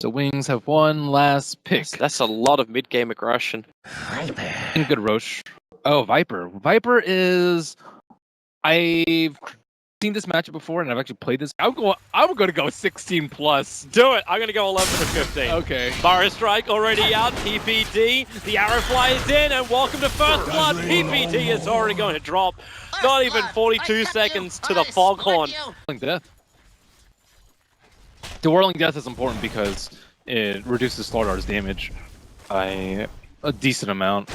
So Wings have one last pick. That's a lot of mid-game aggression. Viper. And good Roche. Oh, Viper. Viper is... I've seen this matchup before, and I've actually played this. I'm going to go 16 plus. Do it. I'm going to go 11 to 15. Okay. Burrow Strike already out. PPD. The arrow flies in, and welcome to First Blood. PPD is already going to drop. Not even 42 seconds to the Foghorn. Whirling Death. The Whirling Death is important because it reduces Slardar's damage by a decent amount.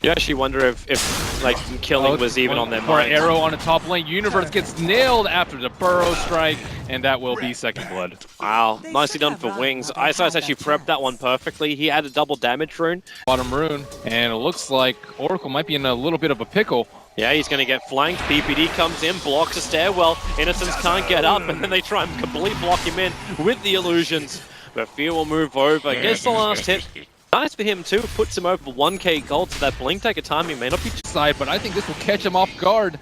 You actually wonder if like killing was even on their For mind. an arrow on the top lane, Universe gets nailed after the Burrow Strike, and that will be second blood. Wow, nicely done for Wings. Ice actually prepped that one perfectly. He had a double damage rune. Bottom rune, and it looks like Oracle might be in a little bit of a pickle. Yeah, he's going to get flanked. PPD comes in, blocks a stairwell. Innocence can't get up, and then they try and completely block him in with the illusions. But Fear will move over, gets the last hit. Nice for him too, puts him over 1k gold, so that blink take a timing may not be side, but I think this will catch him off guard.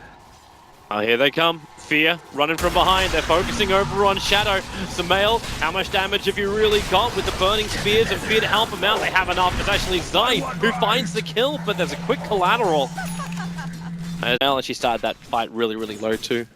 Oh, here they come. Fear running from behind. They're focusing over on Shadow. Sumail, how much damage have you really got with the burning spears and Fear to help him out? They have enough. It's actually Zai who finds the kill, but there's a quick collateral. And now she started that fight really, really low too.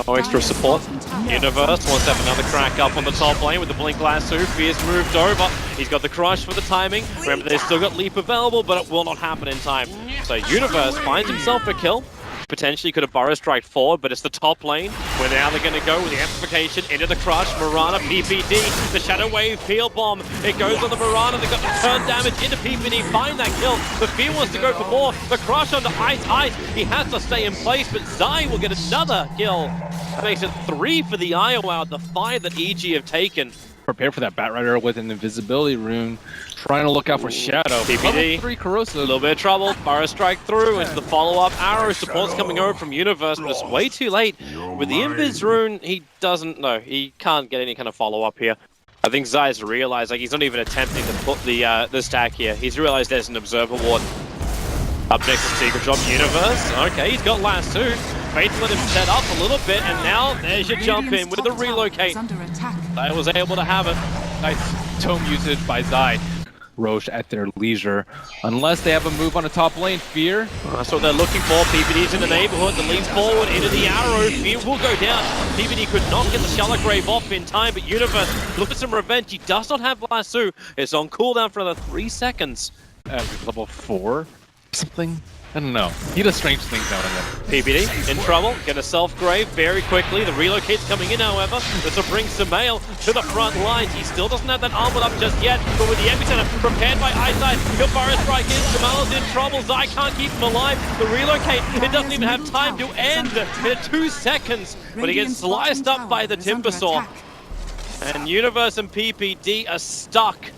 No extra support. Universe wants to have another crack up on the top lane with the Blink Lasso. Fear's moved over. He's got the crush for the timing. Remember, they've still got Leap available, but it will not happen in time. So Universe finds himself a kill. Potentially could have Burrow Strike forward, but it's the top lane where now they're going to go with the amplification into the crush. Mirana, PPD, the Shadow Wave, Peel Bomb. It goes on the Mirana. They've got the turn damage into PPD. Find that kill. The Fear wants to go for more. The crush onto Ice. He has to stay in place, but Zai will get another kill. That makes it 3 for the Iowa, the 5 that EG have taken. Prepare for that Batrider with an invisibility rune. Trying to look out for Shadow. PPD. 3 Corrosive. A little bit of trouble. Burrow Strike through into the follow-up. Arrow support's coming over from Universe, but it's way too late. With the Invis rune, he doesn't know. He can't get any kind of follow-up here. I think Zai's realized, like, he's not even attempting to put the stack here. He's realized there's an Observer Ward. Up next is Secret Drop Universe. Okay, he's got last 2. Faith let him set up a little bit, and now there's your jump in with the relocate. Zai was able to have it. Nice tome usage by Zai. Roche at their leisure. Unless they have a move on the top lane, Fear. That's what they're looking for. PPD's in the neighborhood. The lead forward into the arrow. Fear will go down. PPD could not get the Shallow Grave off in time, but Universe look for some revenge. He does not have Lasso. It's on cooldown for another 3 seconds. Level 4? Something? I don't know. He does strange things now and then. PPD in trouble, get a self-grave very quickly. The relocate's coming in, however. This will bring Sumail to the front lines. He still doesn't have that armor up just yet, but with the epicenter prepared by Eyesight, he'll Burrow Strike in. Sumail's in trouble. Zai can't keep him alive. The relocate, it doesn't even have time to end in 2 seconds, but he gets sliced up by the Timbersaw. And Universe and PPD are stuck.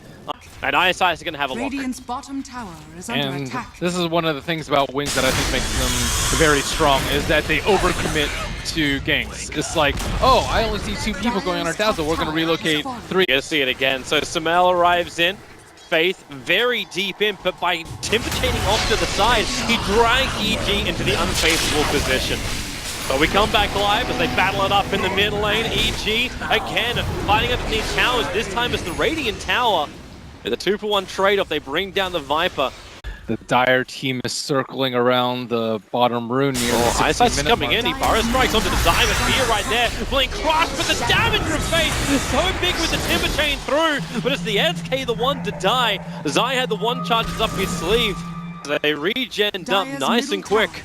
And ISI is going to have a look. Radiant's bottom tower is under attack. This is one of the things about Wings that I think makes them very strong, is that they overcommit to ganks. It's like, oh, I only see 2 people going on our dazzle, we're going to relocate 3. You're going to see it again. So Sumail arrives in. Faith very deep in, but by timber chaining off to the side, he drags EG into the unfavorable position. But we come back live as they battle it up in the mid lane. EG again fighting underneath towers. This time it's the Radiant Tower. With a 2-for-1 trade-off, they bring down the Viper. The Dire team is circling around the bottom rune near the 60-minute Eyesight's coming mark. in. He Burrow Strikes onto the Diamond. Fear right there. Blink Crush, but the damage from Faith is so big with the Timber Chain through. But it's the SK, the one to die. Zai had the 1 charges up his sleeve. They regen up nice and quick.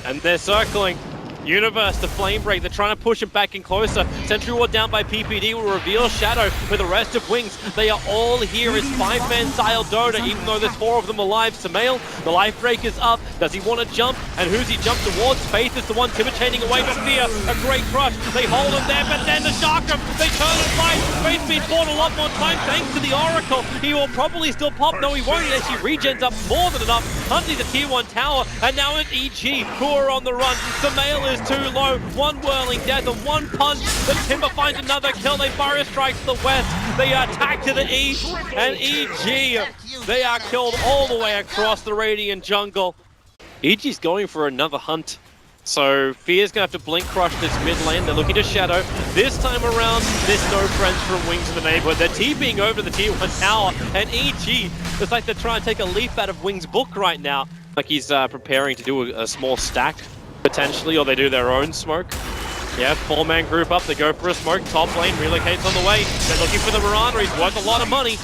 And they're circling. Universe, the Flame Break, they're trying to push him back in closer. Sentry Ward down by PPD will reveal Shadow with the rest of Wings. They are all here as 5-man style Dota, even though there's 4 of them alive. Sumail, the Life Break is up. Does he want to jump? And who's he jumped towards? Faith is the one timber chaining away, but Fear, a great crush. They hold him there, but then the Shark him. They turn and fight. Faith's been fought a lot more time thanks to the Oracle. He will probably still pop. No, he won't. He actually regens up more than enough. Hunting the tier 1 tower, and now it's EG who are on the run. Sumail is too low. 1 Whirling Death and 1 punch. The Timber finds another kill. They Burrow Strike to the west. They attack to the east. And EG, they are killed all the way across the Radiant jungle. EG's going for another hunt. So Fear's gonna have to blink crush this mid lane. They're looking to Shadow. This time around, there's no friends from Wings in the neighborhood. They're TPing over the tier 1 tower, and EG, it's like they're trying to take a leaf out of Wings' book right now. Like he's preparing to do a small stack, potentially, or they do their own smoke. Yeah, 4-man group up, they go for a smoke. Top lane relocates on the way. They're looking for the Mirana, he's worth a lot of money.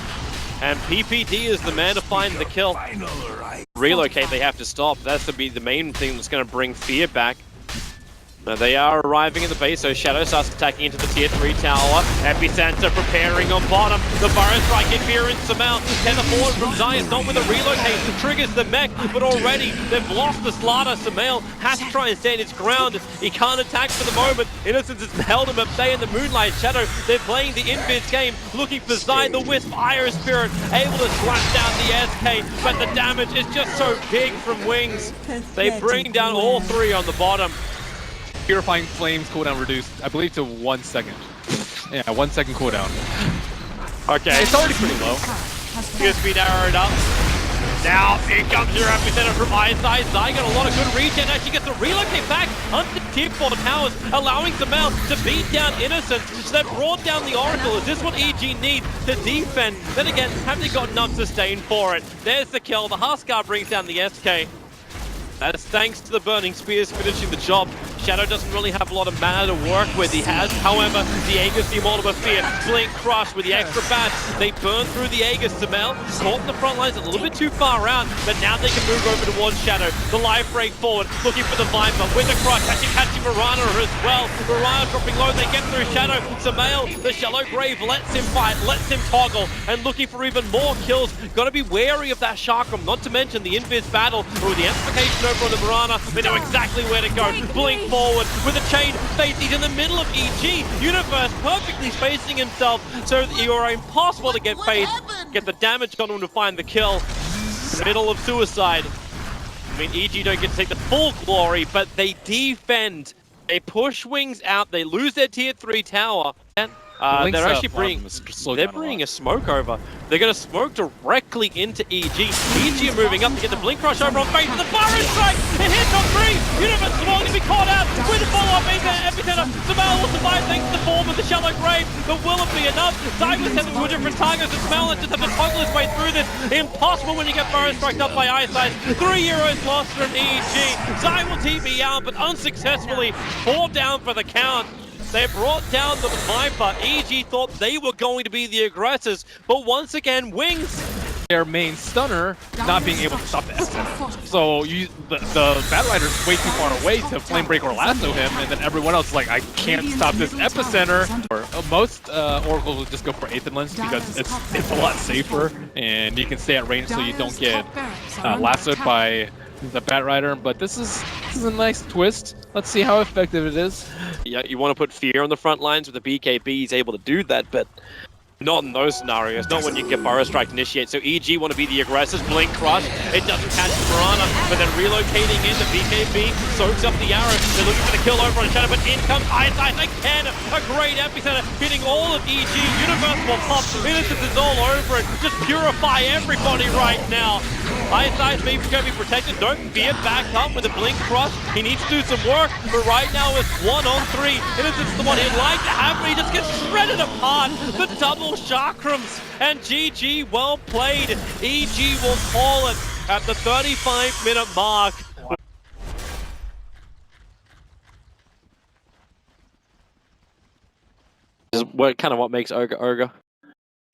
And PPD is the man to find the kill. Relocate, they have to stop. That's to be the main thing that's going to bring Fear back. Now they are arriving in the base, so Shadow starts attacking into the tier 3 tower. Epicenter preparing on bottom. The Burrow Strike in Fear and Samel. Tether forward from Zion, not with a relocate. Triggers the mech, but already they've lost the Slaughter. Samel has to try and stand his ground. He can't attack for the moment. Innocence has held him at bay in the Moonlight Shadow. They're playing the Invis game, looking for Zion, the Wisp, Iron Spirit, able to slash down the SK, but the damage is just so big from Wings. They bring down all 3 on the bottom. Purifying Flames cooldown reduced, I believe, to 1 second. Yeah, 1 second cooldown. Okay. It's already pretty low. Good speed arrowed up. Now, here comes your epicenter from Eyesight. Zai got a lot of good regen. Actually gets to relocate back under tier 4 towers, allowing Samel to beat down Innocence. So they've brought down the Oracle. Is this what EG need to defend? Then again, have they got enough sustain for it? There's the kill. The Huskar brings down the SK. That's thanks to the Burning Spears finishing the job. Shadow doesn't really have a lot of mana to work with. He has, however, the Aegis team all of a Fear. Blink Crush with the extra bats. They burn through the Aegis. Samel caught in the front lines a little bit too far out, but now they can move over towards Shadow. The life break forward, looking for the Viper. With the Crush, actually catching Mirana as well. Mirana dropping low, they get through Shadow. Samel, the Shallow Grave, lets him fight, lets him toggle, and looking for even more kills. Got to be wary of that Chakram, not to mention the Invis battle, or the amplification over on the Mirana. They know exactly where to go. Blink forward with a chain face. He's in the middle of EG. Universe perfectly spacing himself so that you are impossible to get phased. Get the damage on him to find the kill. Middle of suicide. I mean, EG don't get to take the full glory, but they defend. They push Wings out. They lose their tier 3 tower. They're actually bringing a smoke over. They're going to smoke directly into EG. EG are moving up to get the Blink Crush over on face of the Burrow Strike. It hits on 3. Universe is going to be caught out with the follow-up epicenter. Samel will survive thanks to the form of the Shallow Grave, but will it be enough? Zai was sent to a different target, and Samel just have to toggle his way through this. Impossible when you get Burrow Striked up by Eyesight. 3 euros lost from EG. Zai will TP out, but unsuccessfully 4 down for the count. They brought down the Viper. EG thought they were going to be the aggressors, but once again, Wings, their main stunner, not being able to stop the epicenter. So the Bat Rider's way too far away to Flame Break or lasso him, and then everyone else is like, I can't stop this epicenter. Most Oracles will just go for Aether Lens because it's a lot safer, and you can stay at range so you don't get lassoed by the Bat Rider, but this is a nice twist. Let's see how effective it is. Yeah, you want to put Fear on the front lines with the BKB, he's able to do that, but not in those scenarios, not when you get Burrow Strike initiate. So EG want to be the aggressors, Blink Crush, it doesn't catch Mirana, but then relocating in, the BKB soaks up the arrow. They're looking for the kill over on Shadow, but in comes Eyesight again. A great epicenter hitting all of EG. Universe will pop, Innocence is all over it. Just purify everybody right now. Eyesight maybe going to be protected. Don't Fear back up with a Blink Crush. He needs to do some work, but right now it's 1 on 3. Innocence is the one he'd like to have, but he just gets shredded apart. The double Chakrams, and GG, well played. EG will call it at the 35-minute mark. This is what makes Ogre.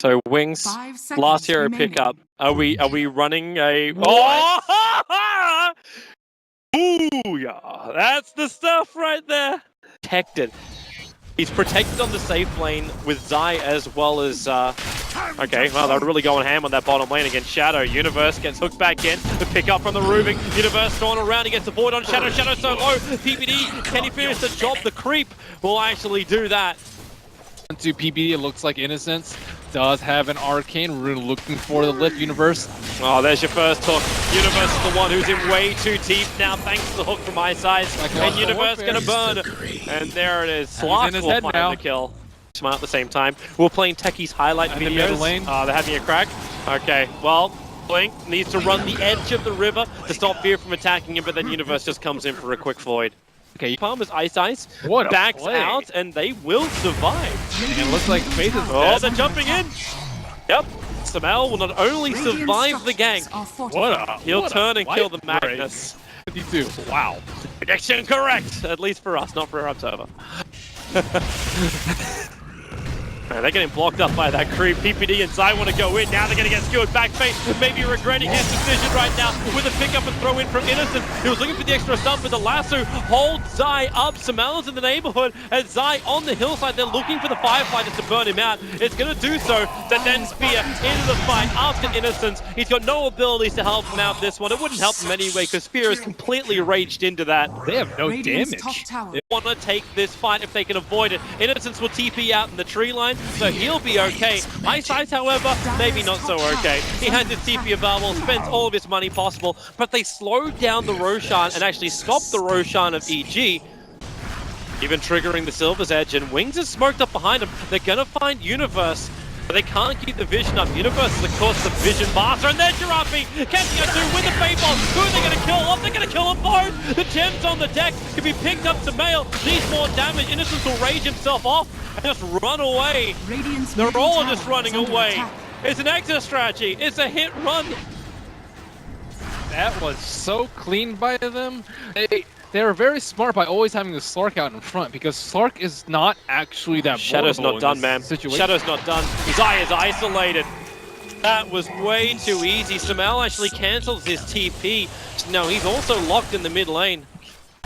So Wings, last hero pickup. Are we running a? Oh! Ooh, yeah, that's the stuff right there. Protected. He's protected on the safe lane with Zai as well as, okay, well, they're really going ham on that bottom lane against Shadow. Universe gets hooked back in, the pick up from the Rubik. Universe thrown around, he gets the void on Shadow. Shadow so low, PPD, can he finish the job? The creep will actually do that. To PPD, it looks like Innocence does have an arcane. We're looking for the lift. Universe. Oh, there's your first hook. Universe is the one who's in way too deep now, thanks to the hook from my side. And Universe gonna burn. And there it is. Sloth will find the kill. Smart at the same time. We're playing Techie's highlight videos. They're having a crack. Okay, well, Blink needs to run the edge of the river to stop Fear from attacking him, but then Universe just comes in for a quick void. Okay, Palmer's Ice What a backs play. out, and they will survive. And it looks like Faith is Oh, dead. they're jumping in. Yep. Samel will not only survive the gank, he'll turn and kill the Magnus. 52. Wow. Prediction correct, at least for us, not for our observer. They're getting blocked up by that creep. PPD and Zai want to go in. Now they're going to get skewered back face. Maybe regretting his decision right now with a pick up and throw in from Innocent. He was looking for the extra stun, but the lasso holds Zai up. Samel's in the neighborhood, and Zai on the hillside. They're looking for the firefighters to burn him out. It's going to do so. The then Spear into the fight after Innocence. He's got no abilities to help him out this one. It wouldn't help him anyway because Spear is completely raged into that. They have no damage. They want to take this fight if they can avoid it. Innocence will TP out in the tree line, so he'll be okay. Ice, however, maybe not so okay. He has his TP available, spends all of his money possible, but they slowed down the Roshan and actually stopped the Roshan of EG, even triggering the Silver's Edge, and Wings is smoked up behind him. They're gonna find Universe, but they can't keep the vision up. Universe is, of course, the vision master, and there's Jirafi catching up to with the Fable. Who are they going to kill off? They're going to kill them both. The gems on the deck can be picked up to Mail. Needs more damage. Innocence will rage himself off and just run away. They're all just running away. It's an exit strategy. It's a hit run. That was so clean by them. They were very smart by always having the Slark out in front, because Slark is not actually that Shadow's vulnerable not done, man. situation. Shadow's not done. His eye is isolated. That was way too easy. Samel actually cancels his TP. No, he's also locked in the mid lane.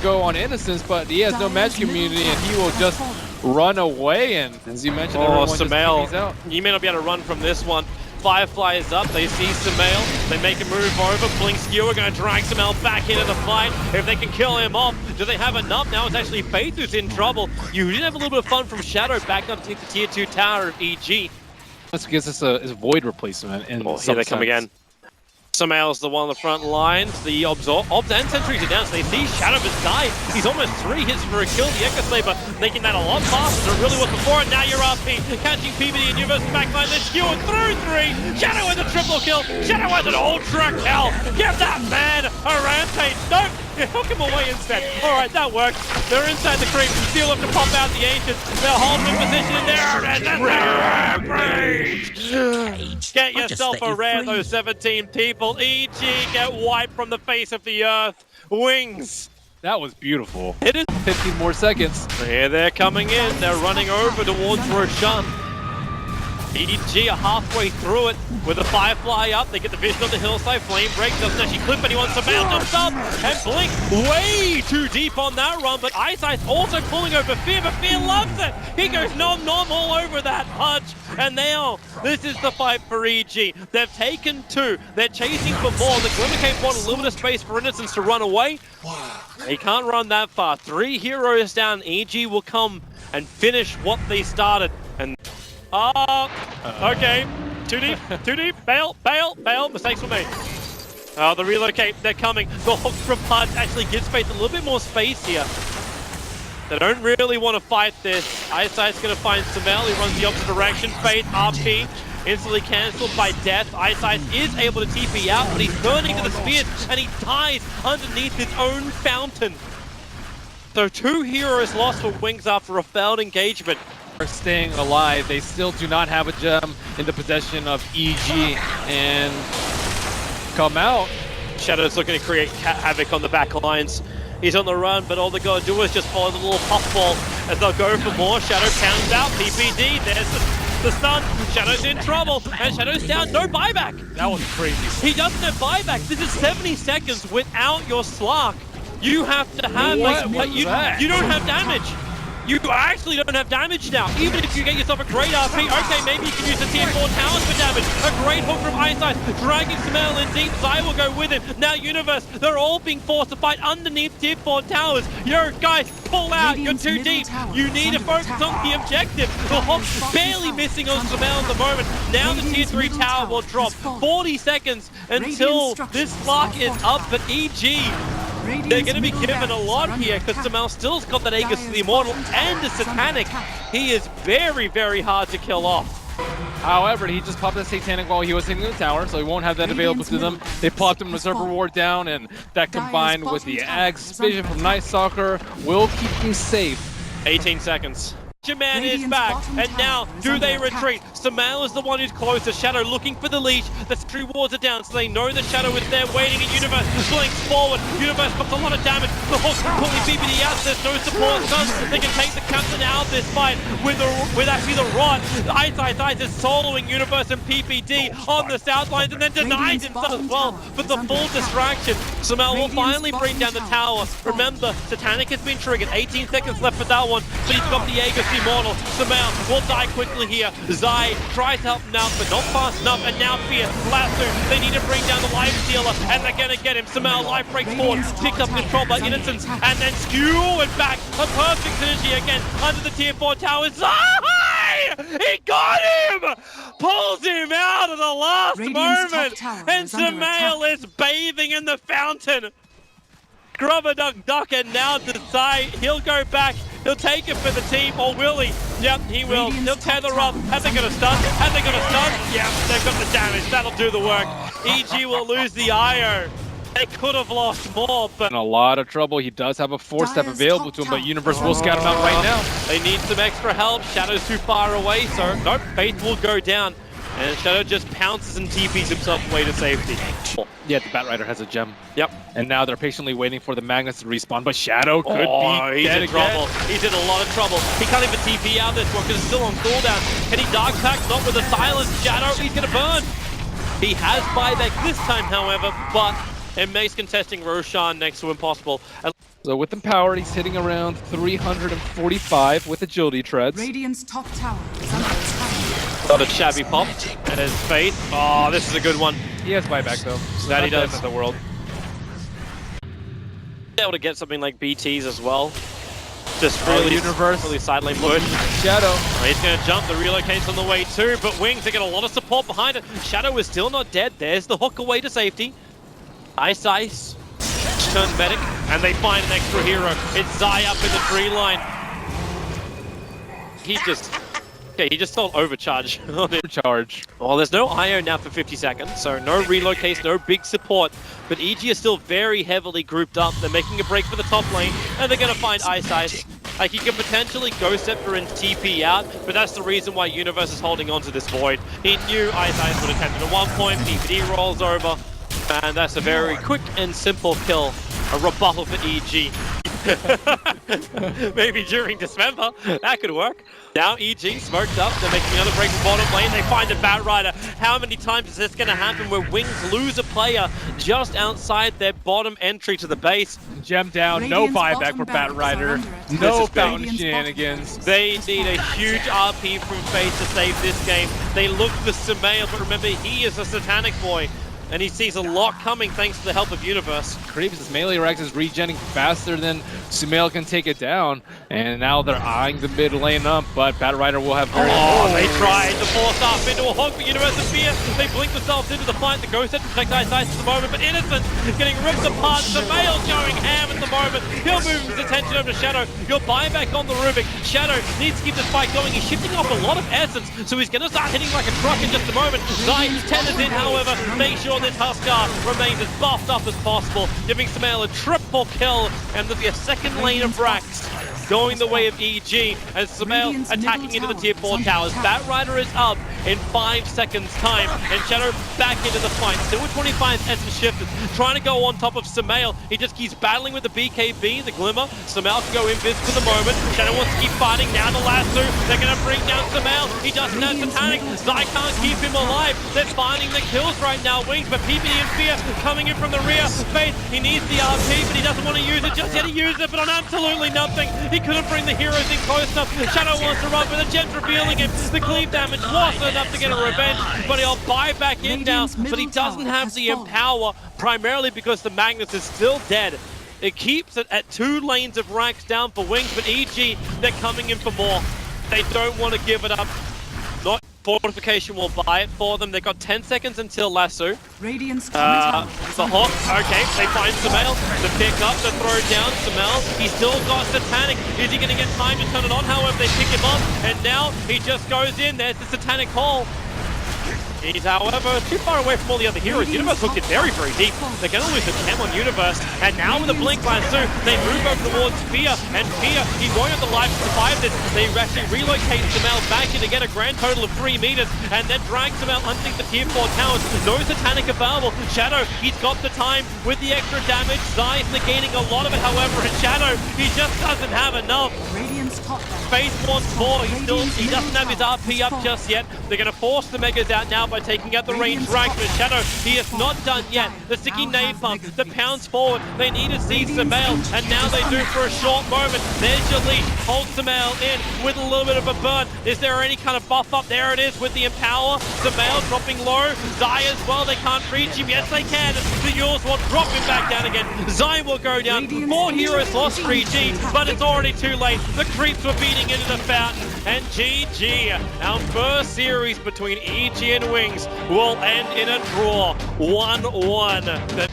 Go on Innocence, but he has no magic immunity, and he will just run away. And as you mentioned, everyone just TPs out. You may not be able to run from this one. Firefly is up, they see Samel, they make a move over, Blink Skewer going to drag Samel back into the fight. If they can kill him off, do they have enough? Now it's actually Faith who's in trouble. You did have a little bit of fun from Shadow back up to the tier 2 tower of EG. That's because it's a Void replacement. In Here they come again. Samel's the one on the front lines. The Obs and Sentries are down, so they see Shadow just die. He's almost 3 hits for a kill. The Echo Saber making that a lot faster than it really was before. And now you're RP catching PBD and Universe backline. They're skewing through 3. Shadow with a triple kill. Shadow with an ultra kill. Give that man a rampage. Nope. Hook him away instead. Alright, that works. They're inside the creep. Still have to pop out the Ancients. They're holding in position there. And then rampage. Get yourself a rare, those 17 people. EG get wiped from the face of the earth. Wings. That was beautiful. It is 15 more seconds. Here they're coming in. They're running over towards Roshan. EG are halfway through it with the Firefly up. They get the vision on the hillside. Flame Break doesn't actually clip anyone. Samel jumps up and Blink way too deep on that run. But Ice also pulling over Fear, but Fear loves it. He goes nom all over that punch. And now this is the fight for EG. They've taken 2. They're chasing for more. The Glimmer Cape wants a little bit of space for Innocence to run away. They can't run that far. 3 heroes down. EG will come and finish what they started. And okay. Too deep. Bail. Mistakes were made. The relocate, they're coming. The hook from Punch actually gives Faith a little bit more space here. They don't really want to fight this. Icesight's going to find Samel. He runs the opposite direction. Faith, RP, instantly cancelled by death. Eyesight is able to TP out, but he's turning to the spears, and he dies underneath his own fountain. So 2 heroes lost for Wings after a failed engagement. Are staying alive. They still do not have a gem in the possession of EG, and come out. Shadow's looking to create havoc on the back lines. He's on the run, but all they gotta do is just follow the little puffball as they'll go for more. Shadow pounds out. PPD, there's the stun. Shadow's in trouble, and Shadow's down. No buyback. That was crazy. He doesn't have buyback. This is 70 seconds without your Slark. You have to have you don't have damage. You actually don't have damage now. Even if you get yourself a great RP, okay, maybe you can use the tier 4 towers for damage. A great hook from Eyesight, dragging Samel in deep. Zai will go with him. Now Universe, they're all being forced to fight underneath tier 4 towers. Yo, guys, pull out. You're too deep. You need to focus on the objective. The hook barely missing on Samel at the moment. Now the tier 3 tower will drop. 40 seconds until this Slark is up, but EG, they're going to be given a lot here because Samel still's got that Aegis to the Immortal and the Satanic. He is very, very hard to kill off. However, he just popped that Satanic while he was hitting the tower, so he won't have that available to them. They popped him Berserker Ward down, and that combined with the Axe Vision from Night Stalker will keep him safe. 18 seconds. Your man is back, and now do they retreat? Sumail is the one who's closest. Shadow looking for the leash. The 3 wards are down, so they know the Shadow is there waiting at Universe. Blinks forward. Universe puts a lot of damage. The hook pulling BBD out. There's no support. They can take the captain out of this fight with actually the rod. Ice is soloing Universe and PPD on the south lines, and then denies himself as well for the full distraction. Sumail will finally bring down the tower. Remember, Satanic has been triggered. 18 seconds left for that one, but he's got the Aegis Immortal. Sumail will die quickly here. Zai tries to help him out, but not fast enough. And now Fear, Lasso, they need to bring down the Life Stealer, and they're gonna get him. Sumail life breaks forward, picked up control by Innocence, and then skew and back. A perfect synergy again under the tier 4 tower. Zai! He got him! Pulls him out at the last moment, and Sumail is bathing in the fountain. Grubber duck, and now decide he'll go back. He'll take it for the team, or will he? Yep, he will. He'll tether up. Have they got a stun? Have they got a stun? Yep, they've got the damage. That'll do the work. EG will lose the IO. They could have lost more, but In a lot of trouble. He does have a 4-step available to him, but Universe will scout him out right now. they need some extra help. Shadow's too far away, so nope, Faith will go down. And Shadow just pounces and TPs himself away to safety. Yeah, the Batrider has a gem. Yep. And now they're patiently waiting for the Magnus to respawn, but Shadow could be he's dead in again. trouble. He's in a lot of trouble. He can't even TP out this one because it's still on cooldown. Can he Dark Pack? Not with a silence. Shadow, he's gonna burn. He has buyback this time, however, but it makes contesting Roshan next to impossible. So with Empowered, he's hitting around 345 with Agility Treads. Radiant's top tower is under attack. Got a shabby pop, and his Faith. Oh, this is a good one. He has buyback though. So That he not the does. end of the world. Able to get something like BTs as well. Just Oh, really, Universe. really side lane push. Shadow. He's going to jump, the relocate's on the way too, but Wings, they get a lot of support behind it. Shadow is still not dead, there's the hook away to safety. Ice, turn medic, and they find an extra hero. It's Zai up in the tree line. He just saw overcharge. Charge. Well, there's no IO now for 50 seconds, so no relocates, no big support. But EG is still very heavily grouped up. They're making a break for the top lane, and they're going to find Ice. Like, he can potentially Ghost Scepter and TP out, but that's the reason why Universe is holding on to this void. He knew Ice would attempt it at one point, PPD rolls over, and that's a very quick and simple kill. A rebuttal for EG. Maybe during Dismember, that could work. Now EG smoked up, they're making another break from bottom lane, they find a Batrider. How many times is this going to happen where Wings lose a player just outside their bottom entry to the base? Gem down, no buyback for Batrider, no fountain shenanigans. They need a huge RP from Faith to save this game. They look for Sumail, but remember, he is a Satanic boy. And he sees a lot coming thanks to the help of Universe. Creeps' melee Rex is regenning faster than Sumail can take it down. And now they're eyeing the mid lane up, but Batrider will have very they tried to force up into a hog for Universe of Fear. They blink themselves into the fight. The Ghost Set to protect Ice at the moment, but Innocent is getting ripped apart. Sumail going ham at the moment. He'll move his attention over to Shadow. Your buyback on the Rubik. Shadow needs to keep this fight going. He's shifting off a lot of essence, so he's going to start hitting like a truck in just a moment. Zai tethers in, however, make sure this Huskar remains as buffed up as possible, giving Sumail a triple kill, and there'll be a second lane of Rax going the way of EG, and Sumail attacking into the tier 4 towers. Batrider is up in 5 seconds time, and Shadow back into the fight. Still with 25 essence shifted, trying to go on top of Sumail. He just keeps battling with the BKB, the Glimmer. Sumail can go invis for the moment. Shadow wants to keep fighting, now the lasso. They're going to bring down Sumail. He doesn't have Satanic. Zai can't keep him alive. They're finding the kills right now, Wings, but PPD and Fear coming in from the rear. Faith, he needs the RP, but he doesn't want to use it just yet. He used it, but on absolutely nothing. He couldn't bring the heroes in close enough. Shadow wants to run, but the Gem's revealing him. The cleave damage wasn't enough to get a revenge, but he'll buy back in now. But he doesn't have the Empower, primarily because the Magnus is still dead. It keeps it at 2 lanes of Rax down for Wings, but EG, they're coming in for more. They don't want to give it up. Not Fortification will buy it for them. They've got 10 seconds until Lasso. Radiant's The hook, okay, they find Sumail. The pick up, the throw down, Sumail. He's still got Satanic. Is he going to get time to turn it on? However, they pick him up, and now he just goes in. There's the Satanic call. He's, however, too far away from all the other heroes. Universe hooked it very, very deep. They're going to lose the chem on Universe. And now with the Blink Lasso, they move over towards Fear. And Fear, he won't have the life to survive this. They actually relocate Samel back in to get a grand total of 3 meters. And then drag Samel underneath the tier 4 towers. No Satanic available. Shadow, he's got the time with the extra damage. Zai is negating a lot of it, however. And Shadow, he just doesn't have enough. Radiant's top tower. Phase 1 4, he doesn't have his RP up just yet. They're going to force the Megas out now by taking out the range rank. But Shadow, he is not done yet. The sticky napalm, the pounds forward. They need to seize Samel, and now they do for a short moment. There's your lead. Hold Samel in with a little bit of a burn. Is there any kind of buff up? There it is with the Empower. Samel dropping low. Zai as well, they can't reach him. Yes, they can. The yours will drop him back down again. Zai will go down. 4 heroes lost 3G, but it's already too late. The creeps were beating into the fountain. And GG, our first series between EG and Wings will end in a draw, 1-1.